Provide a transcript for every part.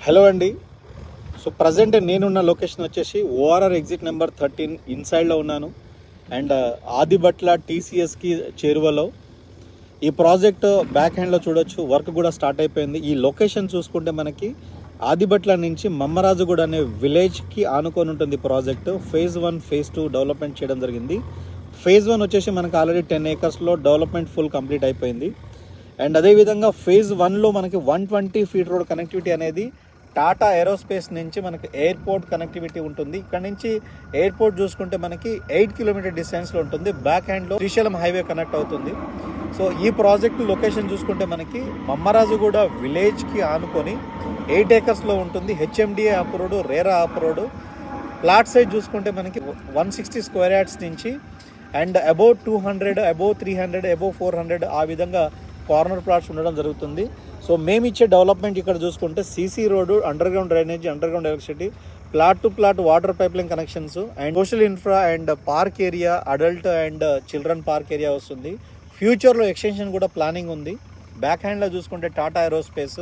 Hello అండి. So present నేనున్న location వచ్చేసి ఓఆర్ఆర్ ఎగ్జిట్ నెంబర్ 13 ఇన్సైడ్లో ఉన్నాను. అండ్ ఆదిబట్ల టీసీఎస్కి చేరువలో ఈ ప్రాజెక్ట్ బ్యాక్ హ్యాండ్లో చూడొచ్చు, వర్క్ కూడా స్టార్ట్ అయిపోయింది. ఈ లొకేషన్ చూసుకుంటే మనకి ఆదిబట్ల నుంచి మమ్మరాజుగూడ అనే విలేజ్కి ఆనుకొని ఉంటుంది ప్రాజెక్ట్. ఫేజ్ 1 ఫేజ్ 2 డెవలప్మెంట్ చేయడం జరిగింది. ఫేజ్ 1 వచ్చేసి మనకి ఆల్రెడీ 10 ఏకర్స్లో డెవలప్మెంట్ ఫుల్ కంప్లీట్ అయిపోయింది. అండ్ అదేవిధంగా ఫేజ్ 1లో మనకి 120 ఫీట్ రోడ్ కనెక్టివిటీ అనేది టాటా ఏరోస్పేస్ నుంచి మనకి ఎయిర్పోర్ట్ కనెక్టివిటీ ఉంటుంది. ఇక్కడ నుంచి ఎయిర్పోర్ట్ చూసుకుంటే మనకి 8 కిలోమీటర్ డిస్టెన్స్లో ఉంటుంది. బ్యాక్ హ్యాండ్లో శ్రీశైలం హైవే కనెక్ట్ అవుతుంది. సో ఈ ప్రాజెక్టు లొకేషన్ చూసుకుంటే మనకి మమ్మరాజుగూడ విలేజ్కి ఆనుకొని 8 ఏకర్స్లో ఉంటుంది. HMDA approved, RERA approved. Plot size చూసుకుంటే మనకి 160 స్క్వేర్ యార్డ్స్ నుంచి అండ్ అబౌవ్ 200, అబౌవ్ 300, అబౌవ్ 400 ఆ విధంగా కార్నర్ ప్లాట్స్ ఉండడం జరుగుతుంది. సో మేము ఇచ్చే డెవలప్మెంట్ ఇక్కడ చూసుకుంటే CC road, under ground drainage, under ground electricity, plot to plot water pipeline connections and social infra and park area, adult and children park area వస్తుంది. ఫ్యూచర్లో ఎక్స్టెన్షన్ కూడా ప్లానింగ్ ఉంది. బ్యాక్ హ్యాండ్లో చూసుకుంటే టాటా ఏరోస్పేస్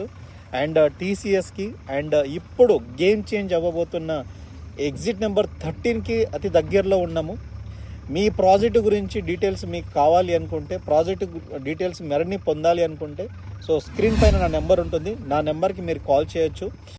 అండ్ టీసీఎస్కి అండ్ ఇప్పుడు game change అవ్వబోతున్న exit number 13కి అతి దగ్గరలో ఉన్నాము. మీ ప్రాజెక్టు గురించి డీటెయిల్స్ మీకు కావాలి అనుకుంటే, ప్రాజెక్టు డీటెయిల్స్ మరిన్ని పొందాలి అనుకుంటే, సో స్క్రీన్ పైన నా నెంబర్ ఉంటుంది. నా నెంబర్కి మీరు కాల్ చేయొచ్చు.